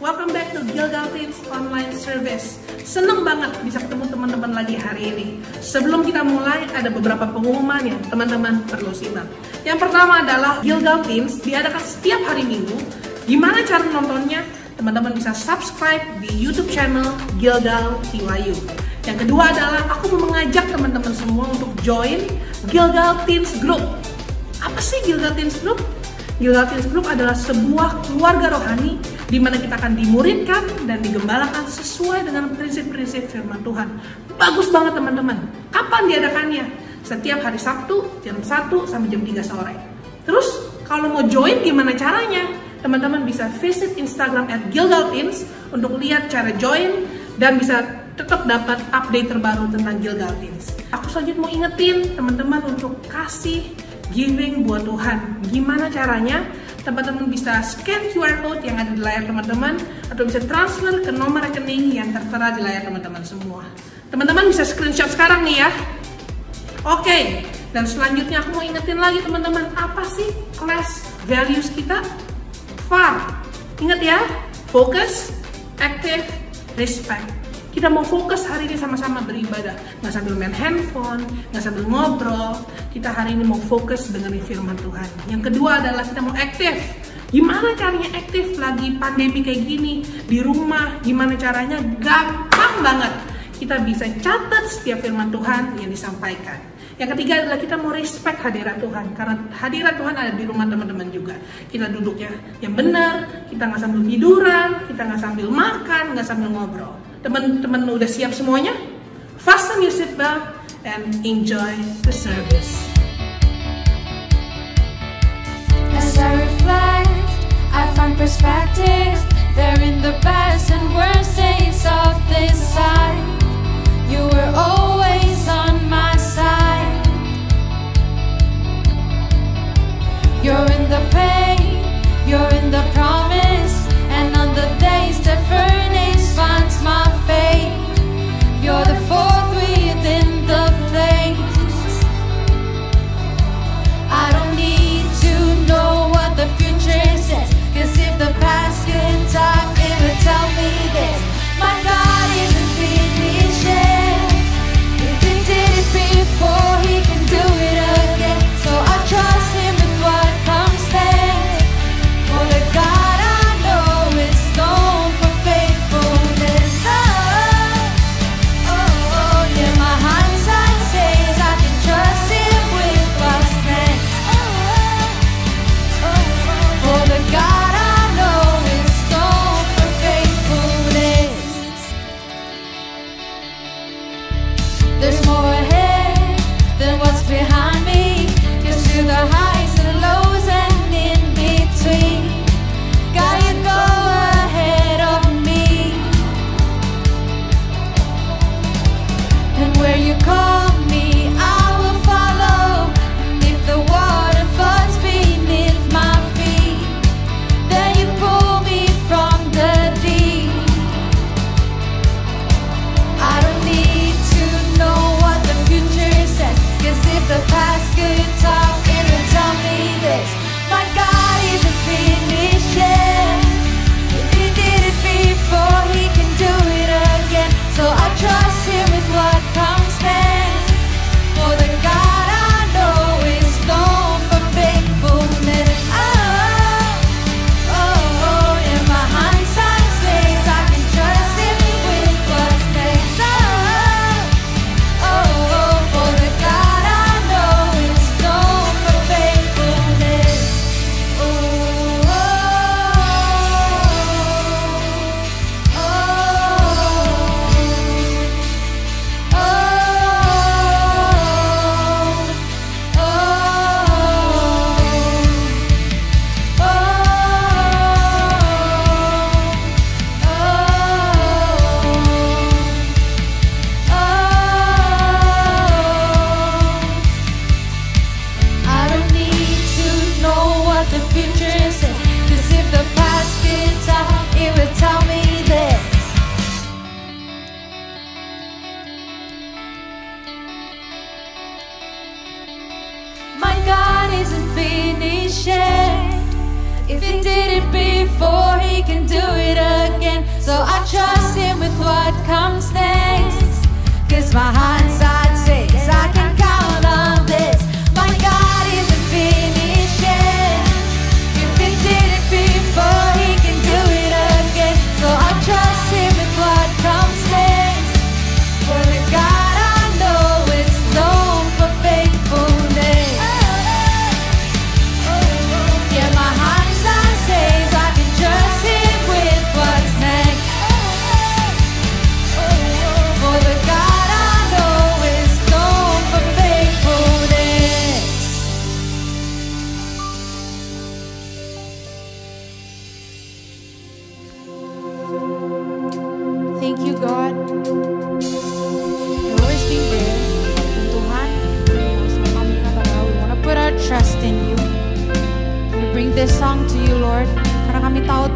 welcome back to Gilgal Teens Online Service. Seneng banget bisa ketemu teman-teman lagi hari ini. Sebelum kita mulai, ada beberapa pengumuman yang teman-teman perlu simak. Yang pertama adalah Gilgal Teens diadakan setiap hari Minggu. Gimana cara nontonnya? Teman-teman bisa subscribe di YouTube channel Gilgal TYU. Yang kedua adalah aku mau mengajak teman-teman semua untuk join Gilgal Teens Group. Apa sih Gilgal Teens Group? Gilgal Teens Group adalah sebuah keluarga rohani di mana kita akan dimuridkan dan digembalakan sesuai dengan prinsip-prinsip firman Tuhan. Bagus banget teman-teman. Kapan diadakannya? Setiap hari Sabtu jam 1 sampai jam 3 sore. Terus kalau mau join gimana caranya? Teman-teman bisa visit Instagram @GilgalTeens untuk lihat cara join dan bisa tetap dapat update terbaru tentang Gilgal Teens. Aku selanjutnya mau ingetin teman-teman untuk kasih giving buat Tuhan. Gimana caranya? Teman-teman bisa scan QR code yang ada di layar teman-teman atau bisa transfer ke nomor rekening yang tertera di layar teman-teman semua. Teman-teman bisa screenshot sekarang nih ya. Oke, dan selanjutnya aku mau ingetin lagi teman-teman, apa sih class values kita? FAR. Ingat ya, focus, active, respect. Kita mau fokus hari ini sama-sama beribadah, nggak sambil main handphone, nggak sambil ngobrol. Kita hari ini mau fokus dengan firman Tuhan. Yang kedua adalah kita mau aktif. Gimana caranya aktif lagi pandemi kayak gini di rumah? Gimana caranya? Gampang banget. Kita bisa catat setiap firman Tuhan yang disampaikan. Yang ketiga adalah kita mau respect hadirat Tuhan, karena hadirat Tuhan ada di rumah teman-teman juga. Kita duduknya yang benar, kita nggak sambil tiduran, kita nggak sambil makan, nggak sambil ngobrol. Teman-teman udah siap semuanya? Fasten your seatbelt and enjoy the service. As I reflect, I find perspective. They're in the best and worst days of this life. You were always on my side. You're in the pain, you're in the promise, and on the days the furnace finds my faith. You're the fourth within the flames. I don't need to know what the future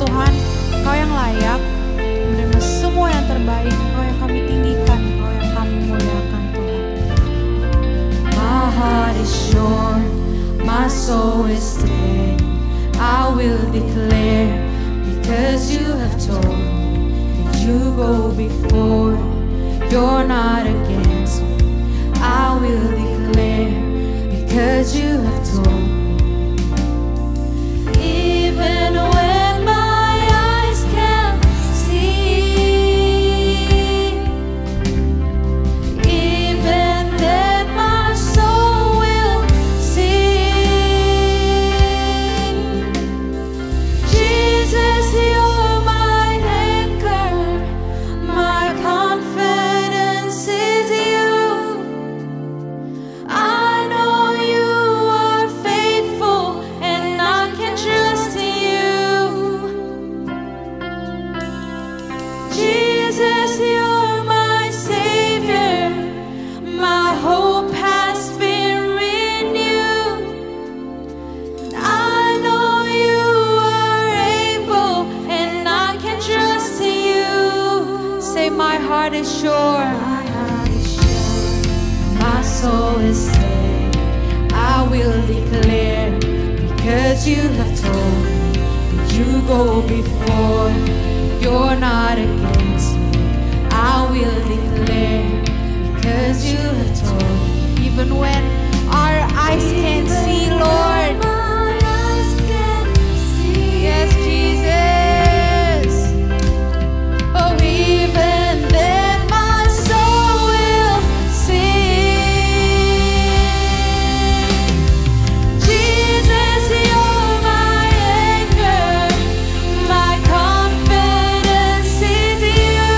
Tuhan, Engkau yang layak menerima semua yang terbaik. Engkau yang kami tinggikan, Engkau yang kami muliakan Tuhan. My heart is sure, my soul is steady. I will declare, because you have told me that you go before, you're not against me. I will declare, because you have told me. Even when my eyes can't see, even then my soul will sing. Jesus, you're my anchor, my confidence is you. I know you are faithful and I can trust in you. Jesus, you're my Savior, my hope has been renewed. I know you are able and I can trust in you. Say, my heart is sure. My heart is sure, my soul is steady. I will declare, because you have told me that you go before, you're not against me. I will declare, because you have told me. Even when our eyes can't see, Lord. My eyes can't see. Yes, Jesus. Oh, even then my soul will sing. Jesus, you're my anchor, my confidence is you.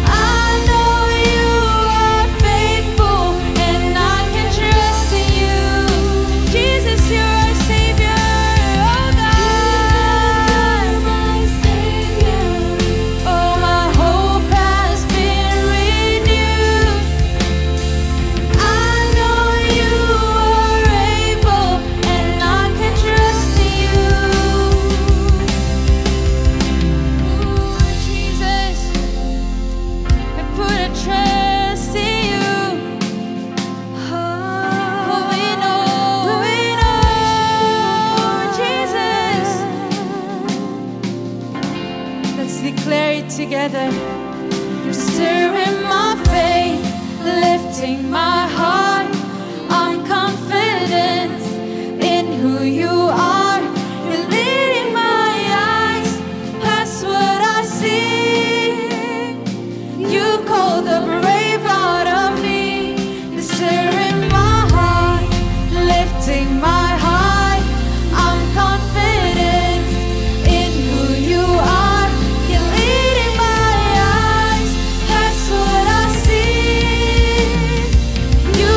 I know you are faithful and I can trust in you. Jesus, you're our Savior, oh God, my Savior. Oh, my hope has been renewed. I know you are able and I can trust in you. Ooh, Jesus, we put a trust in you. Oh, we know, Jesus. Let's declare it together. You're stirring my faith, lifting my heart. I'm confident in who you are. You're leading my eyes past what I see. You call the brave out of me. You're stirring my heart, lifting my heart. I'm confident in who you are. You're leading my eyes past what I see. You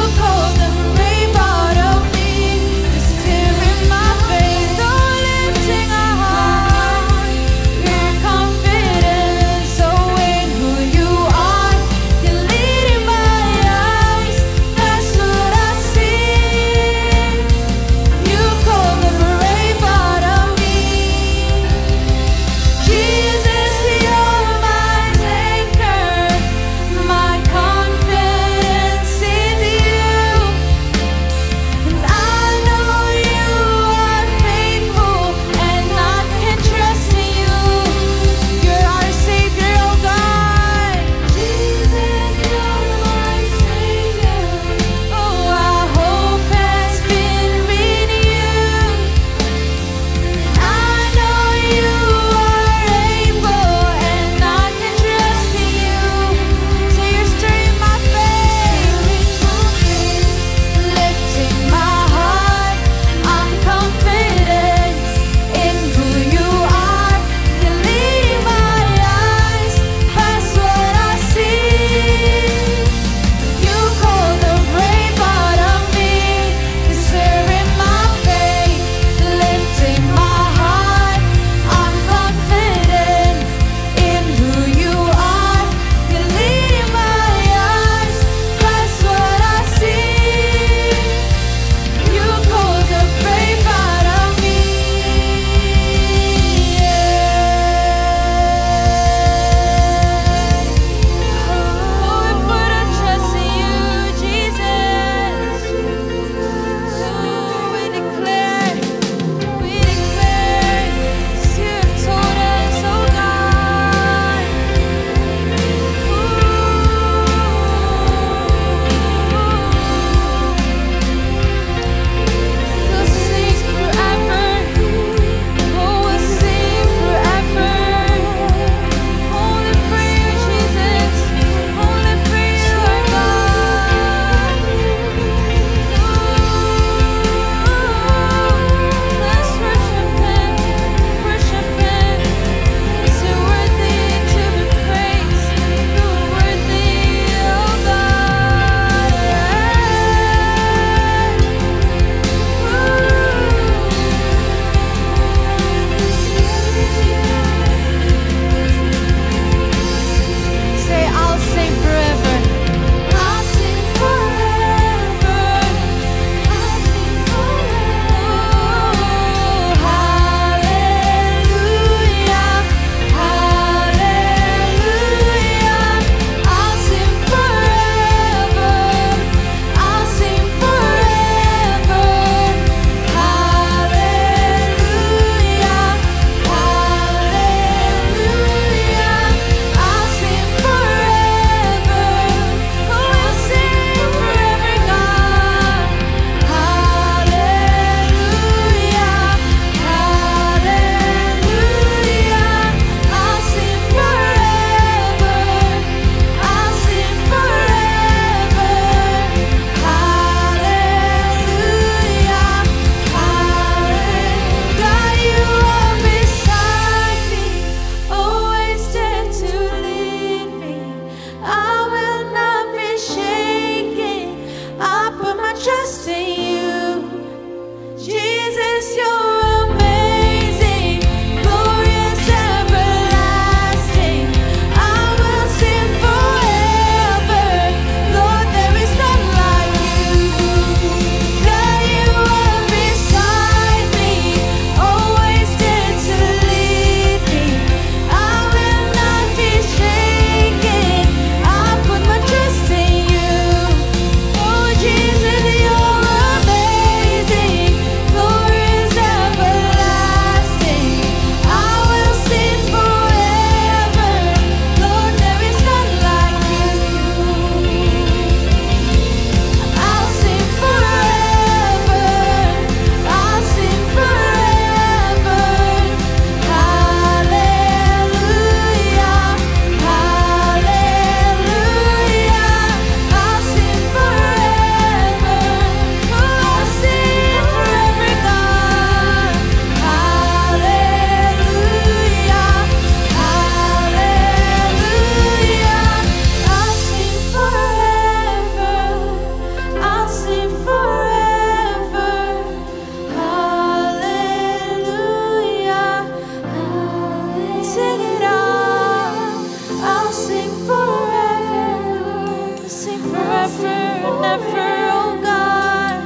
ever, oh God.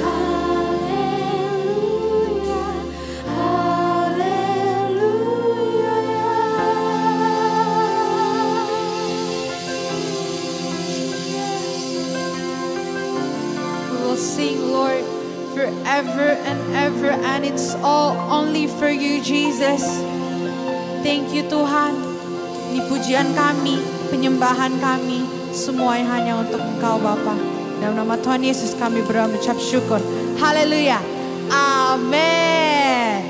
Hallelujah, hallelujah. We will sing, Lord, forever and ever, and it's all only for you, Jesus. Thank you, Tuhan. Ini pujian kami, penyembahan kami, semuanya hanya untuk Engkau, Bapa. Dalam nama Tuhan Yesus kami berdoa mengucap syukur. Haleluya. Amin.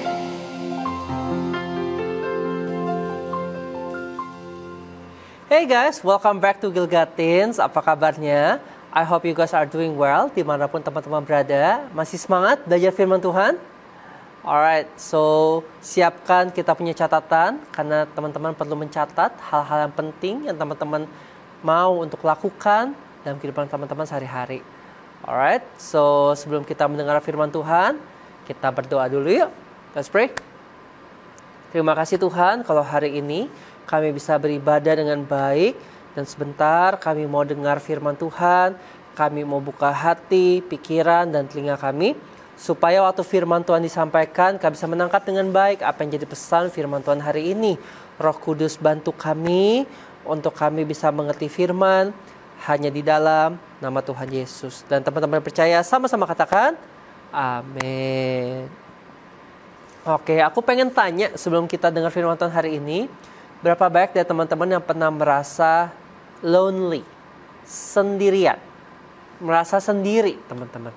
Hey guys, welcome back to Gilgatins. Apa kabarnya? I hope you guys are doing well dimanapun teman-teman berada. Masih semangat belajar firman Tuhan? Alright, so siapkan kita punya catatan karena teman-teman perlu mencatat hal-hal yang penting yang teman-teman mau untuk lakukan dalam kehidupan teman-teman sehari-hari. Alright, so sebelum kita mendengar firman Tuhan, kita berdoa dulu yuk. Let's pray. Terima kasih Tuhan kalau hari ini kami bisa beribadah dengan baik dan sebentar kami mau dengar firman Tuhan. Kami mau buka hati, pikiran, dan telinga kami supaya waktu firman Tuhan disampaikan, kami bisa menangkap dengan baik apa yang jadi pesan firman Tuhan hari ini. Roh Kudus bantu kami untuk kami bisa mengerti firman hanya di dalam nama Tuhan Yesus. Dan teman-teman percaya sama-sama katakan, amin. Oke, aku pengen tanya sebelum kita dengar firman Tuhan hari ini, berapa banyak dari teman-teman yang pernah merasa lonely, sendirian, merasa sendiri teman-teman.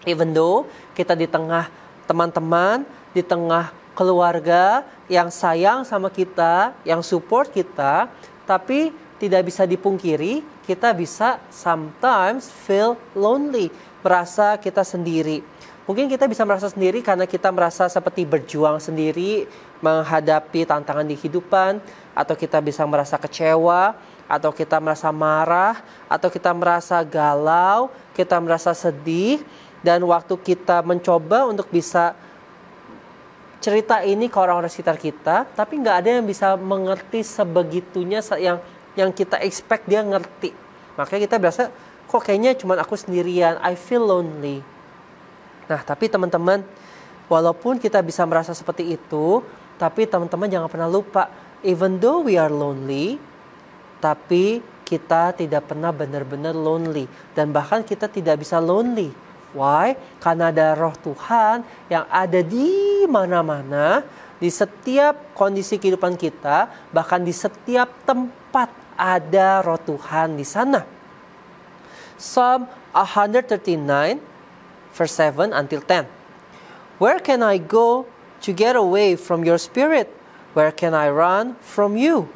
Even though kita di tengah teman-teman, di tengah keluarga yang sayang sama kita, yang support kita, tapi tidak bisa dipungkiri, kita bisa sometimes feel lonely, merasa kita sendiri. Mungkin kita bisa merasa sendiri karena kita merasa seperti berjuang sendiri menghadapi tantangan di kehidupan, atau kita bisa merasa kecewa, atau kita merasa marah, atau kita merasa galau, kita merasa sedih. Dan waktu kita mencoba untuk bisa cerita ini ke orang-orang sekitar kita, tapi nggak ada yang bisa mengerti sebegitunya yang kita expect dia ngerti. Makanya kita berasa, kok kayaknya cuma aku sendirian, I feel lonely. Nah, tapi teman-teman, walaupun kita bisa merasa seperti itu, tapi teman-teman jangan pernah lupa, even though we are lonely, tapi kita tidak pernah benar-benar lonely. Dan bahkan kita tidak bisa lonely. Why? Karena ada roh Tuhan yang ada di mana-mana, di setiap kondisi kehidupan kita, bahkan di setiap tempat ada roh Tuhan di sana. Psalm 139 verse 7 until 10. Where can I go to get away from your spirit? Where can I run from you?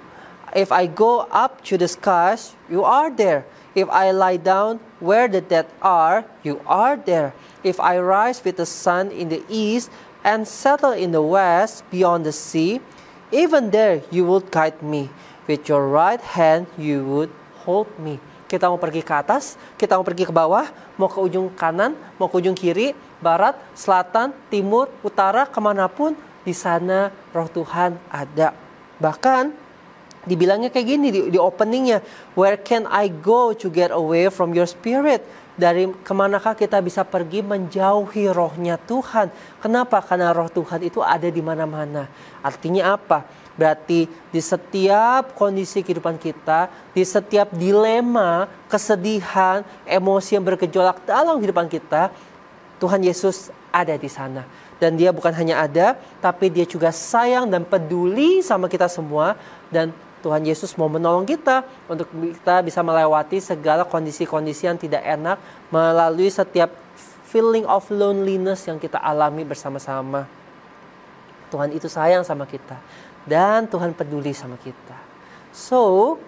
If I go up to the skies, you are there. If I lie down where the dead are, you are there. If I rise with the sun in the east and settle in the west beyond the sea, even there you would guide me. With your right hand you would hold me. Kita mau pergi ke atas, kita mau pergi ke bawah, mau ke ujung kanan, mau ke ujung kiri, barat, selatan, timur, utara, kemanapun, di sana roh Tuhan ada. Bahkan dibilangnya kayak gini di openingnya, where can I go to get away from your spirit? Dari kemanakah kita bisa pergi menjauhi rohnya Tuhan? Kenapa? Karena roh Tuhan itu ada di mana-mana. Artinya apa? Berarti di setiap kondisi kehidupan kita, di setiap dilema, kesedihan, emosi yang bergejolak dalam kehidupan kita, Tuhan Yesus ada di sana. Dan dia bukan hanya ada, tapi dia juga sayang dan peduli sama kita semua. Dan Tuhan Yesus mau menolong kita untuk kita bisa melewati segala kondisi-kondisi yang tidak enak melalui setiap feeling of loneliness yang kita alami bersama-sama. Tuhan itu sayang sama kita dan Tuhan peduli sama kita. So,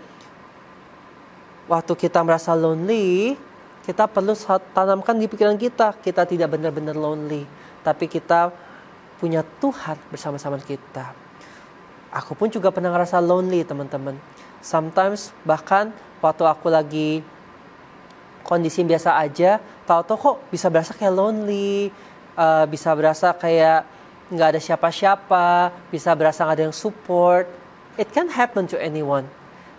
waktu kita merasa lonely, kita perlu tanamkan di pikiran kita tidak benar-benar lonely, tapi kita punya Tuhan bersama-sama kita. Aku pun juga pernah ngerasa lonely, teman-teman. Sometimes bahkan waktu aku lagi kondisi biasa aja, tahu-tahu kok bisa berasa kayak lonely, bisa berasa kayak nggak ada siapa-siapa, bisa berasa nggak ada yang support. It can happen to anyone.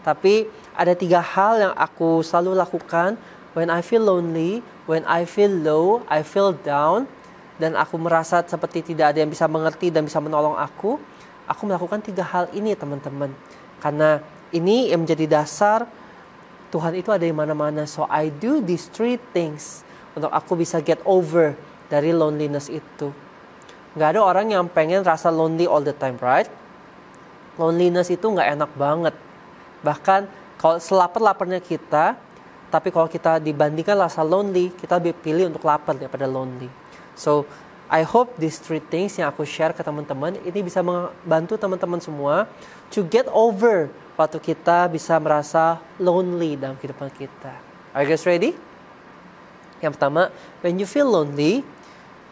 Tapi ada 3 hal yang aku selalu lakukan when I feel lonely, when I feel low, I feel down, dan aku merasa seperti tidak ada yang bisa mengerti dan bisa menolong aku melakukan 3 hal ini, teman-teman. Karena ini yang menjadi dasar Tuhan itu ada di mana-mana. So I do these 3 things untuk aku bisa get over dari loneliness itu. Gak ada orang yang pengen rasa lonely all the time, right? Loneliness itu gak enak banget. Bahkan kalau selapar-laparnya kita, tapi kalau kita dibandingkan rasa lonely, kita lebih pilih untuk lapar daripada lonely. So, I hope these 3 things yang aku share ke teman-teman, ini bisa membantu teman-teman semua to get over waktu kita bisa merasa lonely dalam kehidupan kita. Are you guys ready? Yang pertama, when you feel lonely,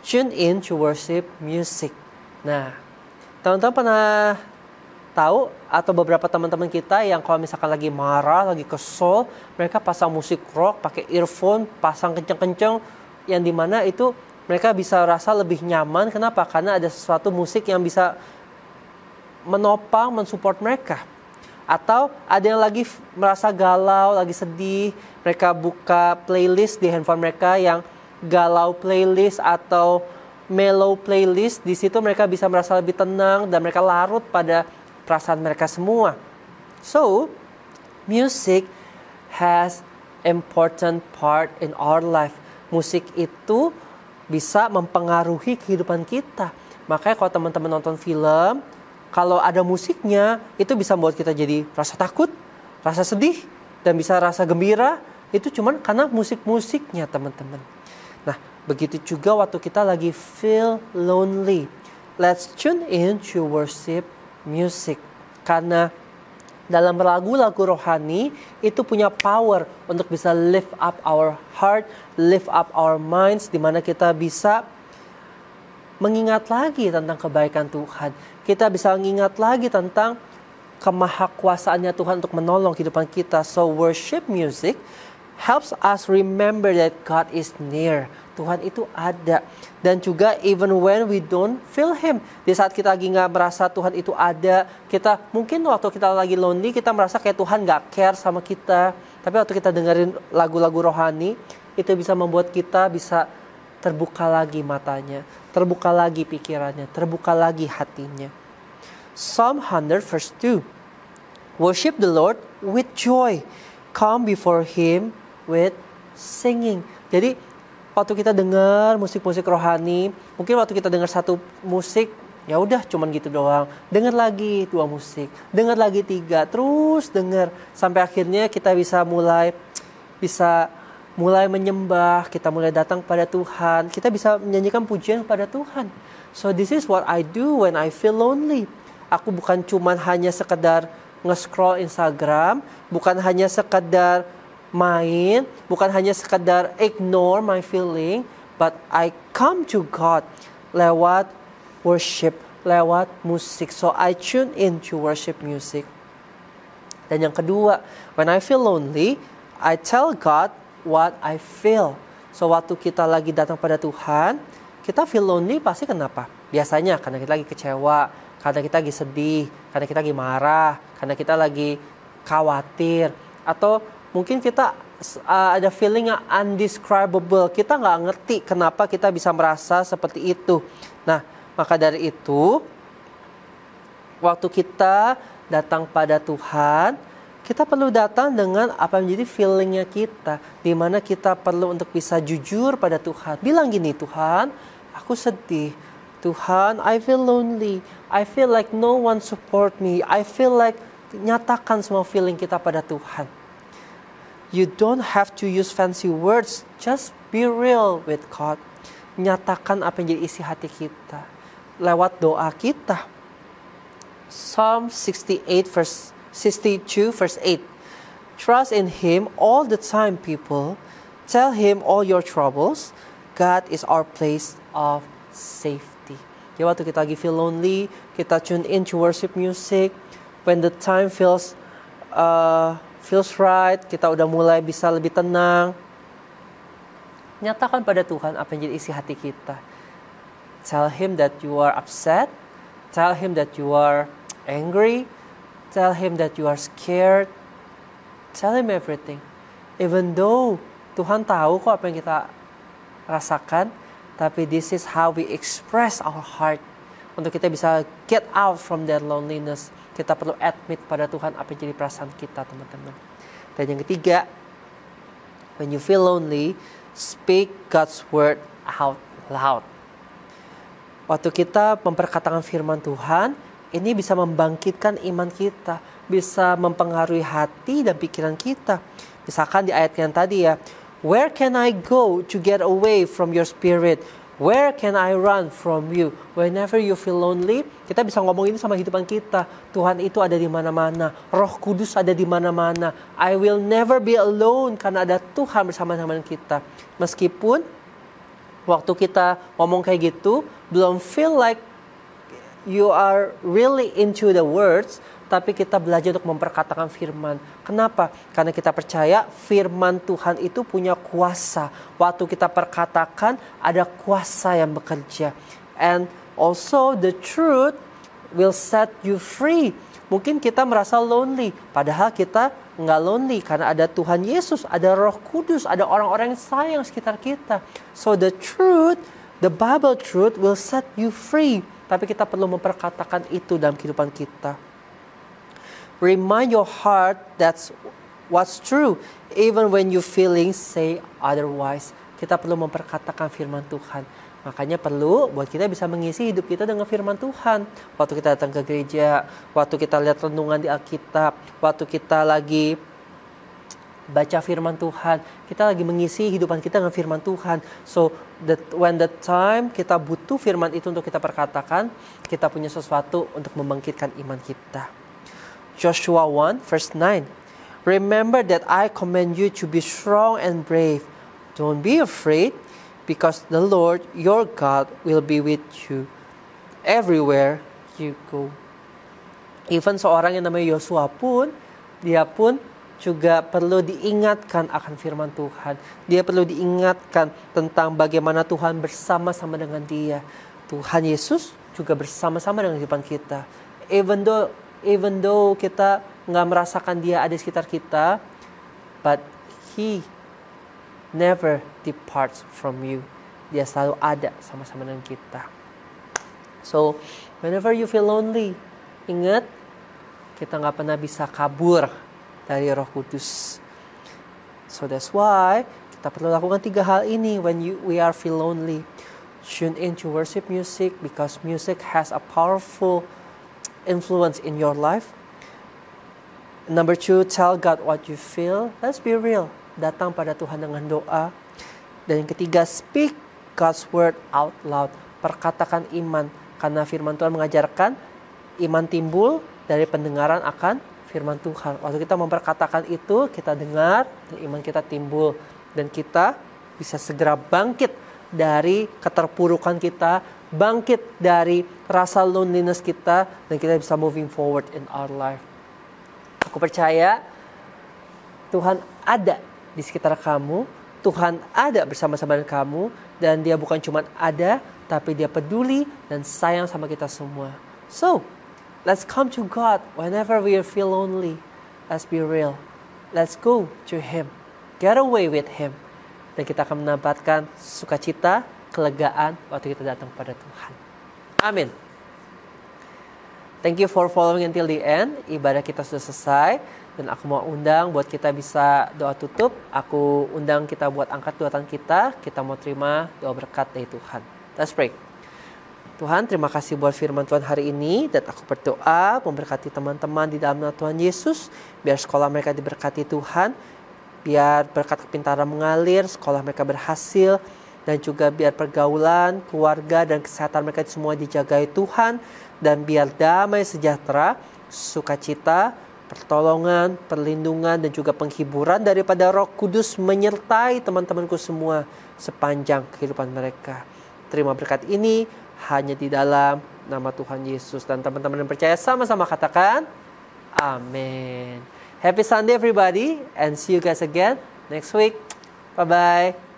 tune in to worship music. Nah, teman-teman pernah tahu atau beberapa teman-teman kita yang kalau misalkan lagi marah, lagi kesel, mereka pasang musik rock, pakai earphone, pasang kenceng-kenceng, yang dimana itu mereka bisa rasa lebih nyaman. Kenapa? Karena ada sesuatu musik yang bisa menopang, mensupport mereka. Atau ada yang lagi merasa galau, lagi sedih, mereka buka playlist di handphone mereka yang galau playlist atau mellow playlist. Di situ mereka bisa merasa lebih tenang dan mereka larut pada perasaan mereka semua. So, music has important part in our life. Musik itu bisa mempengaruhi kehidupan kita. Makanya kalau teman-teman nonton film, kalau ada musiknya, itu bisa membuat kita jadi rasa takut, rasa sedih, dan bisa rasa gembira. Itu cuman karena musik-musiknya, teman-teman. Nah, begitu juga waktu kita lagi feel lonely. Let's tune in to worship music. Karena dalam lagu-lagu rohani itu punya power untuk bisa lift up our heart, lift up our minds, di mana kita bisa mengingat lagi tentang kebaikan Tuhan. Kita bisa mengingat lagi tentang kemahakuasaannya Tuhan untuk menolong kehidupan kita. So worship music helps us remember that God is near. Tuhan itu ada. Dan juga even when we don't feel Him. Di saat kita lagi gak merasa Tuhan itu ada, kita mungkin waktu kita lagi lonely, kita merasa kayak Tuhan gak care sama kita. Tapi waktu kita dengerin lagu-lagu rohani, itu bisa membuat kita bisa terbuka lagi matanya, terbuka lagi pikirannya, terbuka lagi hatinya. Psalm 100 verse 2. Worship the Lord with joy. Come before Him with singing. Jadi waktu kita dengar musik-musik rohani, mungkin waktu kita dengar satu musik, ya udah cuman gitu doang. Dengar lagi 2 musik, dengar lagi 3, terus dengar sampai akhirnya kita bisa mulai menyembah, kita mulai datang pada Tuhan, kita bisa menyanyikan pujian pada Tuhan. So this is what I do when I feel lonely. Aku bukan cuman hanya sekedar nge-scroll Instagram, bukan hanya sekedar main, bukan hanya sekedar ignore my feeling, but I come to God lewat worship, lewat musik. So I tune in to worship music. Dan yang kedua, when I feel lonely, I tell God what I feel. So waktu kita lagi datang pada Tuhan, kita feel lonely pasti kenapa? Biasanya karena kita lagi kecewa, karena kita lagi sedih, karena kita lagi marah, karena kita lagi khawatir, atau mungkin kita ada feeling yang undescribable. Kita nggak ngerti kenapa kita bisa merasa seperti itu. Nah, maka dari itu, waktu kita datang pada Tuhan, kita perlu datang dengan apa yang menjadi feelingnya kita. Di mana kita perlu untuk bisa jujur pada Tuhan. Bilang gini, Tuhan, aku sedih. Tuhan, I feel lonely. I feel like no one support me. I feel like, nyatakan semua feeling kita pada Tuhan. You don't have to use fancy words. Just be real with God. Nyatakan apa yang jadi isi hati kita lewat doa kita. Psalm 62 verse 8. Trust in Him all the time, people. Tell Him all your troubles. God is our place of safety. Jadi waktu kita lagi feel lonely, kita tune in to worship music. When the time feels right, kita udah mulai bisa lebih tenang. Nyatakan pada Tuhan apa yang jadi isi hati kita. Tell Him that you are upset. Tell Him that you are angry. Tell Him that you are scared. Tell Him everything. Even though Tuhan tahu kok apa yang kita rasakan, tapi this is how we express our heart. Untuk kita bisa get out from that loneliness, kita perlu admit pada Tuhan apa yang jadi perasaan kita, teman-teman. Dan yang ketiga, when you feel lonely, speak God's word out loud. Waktu kita memperkatakan firman Tuhan, ini bisa membangkitkan iman kita, bisa mempengaruhi hati dan pikiran kita. Misalkan di ayat yang tadi ya, where can I go to get away from your spirit? Where can I run from you? Whenever you feel lonely, kita bisa ngomong ini sama kehidupan kita. Tuhan itu ada di mana-mana. Roh Kudus ada di mana-mana. I will never be alone karena ada Tuhan bersama-sama kita. Meskipun waktu kita ngomong kayak gitu, belum feel like you are really into the words, tapi kita belajar untuk memperkatakan firman. Kenapa? Karena kita percaya firman Tuhan itu punya kuasa. Waktu kita perkatakan, ada kuasa yang bekerja. And also the truth will set you free. Mungkin kita merasa lonely, padahal kita nggak lonely karena ada Tuhan Yesus, ada Roh Kudus, ada orang-orang yang sayang sekitar kita. So the truth, the Bible truth will set you free. Tapi kita perlu memperkatakan itu dalam kehidupan kita. Remind your heart that's what's true, even when you feeling say otherwise. Kita perlu memperkatakan firman Tuhan. Makanya perlu buat kita bisa mengisi hidup kita dengan firman Tuhan. Waktu kita datang ke gereja, waktu kita lihat renungan di Alkitab, waktu kita lagi baca firman Tuhan, kita lagi mengisi hidupan kita dengan firman Tuhan. So when the time kita butuh firman itu untuk kita perkatakan, kita punya sesuatu untuk membangkitkan iman kita. Joshua 1 verse 9. Remember that I command you to be strong and brave. Don't be afraid, because the Lord your God will be with you everywhere you go. Even seorang yang namanya Yosua pun, dia pun juga perlu diingatkan akan firman Tuhan. Dia perlu diingatkan tentang bagaimana Tuhan bersama-sama dengan dia. Tuhan Yesus juga bersama-sama dengan kehidupan kita. Even though kita nggak merasakan dia ada di sekitar kita, but He never departs from you. Dia selalu ada sama-sama dengan kita. So, whenever you feel lonely, ingat, kita nggak pernah bisa kabur dari Roh Kudus. So that's why kita perlu lakukan 3 hal ini when we are feel lonely. Tune into worship music because music has a powerful influence in your life. Number 2, tell God what you feel. Let's be real. Datang pada Tuhan dengan doa. Dan yang ketiga, speak God's word out loud. Perkatakan iman. Karena firman Tuhan mengajarkan iman timbul dari pendengaran akan firman Tuhan. Waktu kita memperkatakan itu, kita dengar, dan iman kita timbul. Dan kita bisa segera bangkit dari keterpurukan kita, bangkit dari rasa loneliness kita, dan kita bisa moving forward in our life. Aku percaya Tuhan ada di sekitar kamu, Tuhan ada bersama-sama dengan kamu, dan Dia bukan cuma ada, tapi Dia peduli dan sayang sama kita semua. So, let's come to God whenever we feel lonely. Let's be real. Let's go to Him. Get away with Him. Dan kita akan mendapatkan sukacita, kelegaan waktu kita datang pada Tuhan. Amin. Thank you for following until the end. Ibadah kita sudah selesai. Dan aku mau undang buat kita bisa doa tutup. Aku undang kita buat angkat dua tangan kita. Kita mau terima doa berkat dari Tuhan. Let's pray. Tuhan, terima kasih buat firman Tuhan hari ini. Dan aku berdoa memberkati teman-teman di dalam nama Tuhan Yesus. Biar sekolah mereka diberkati Tuhan. Biar berkat kepintaran mengalir, sekolah mereka berhasil. Dan juga biar pergaulan, keluarga, dan kesehatan mereka semua dijagai Tuhan. Dan biar damai sejahtera, sukacita, pertolongan, perlindungan, dan juga penghiburan daripada Roh Kudus menyertai teman-temanku semua sepanjang kehidupan mereka. Terima berkat ini hanya di dalam nama Tuhan Yesus. Dan teman-teman yang percaya sama-sama katakan, Amin. Happy Sunday everybody, and see you guys again next week. Bye-bye.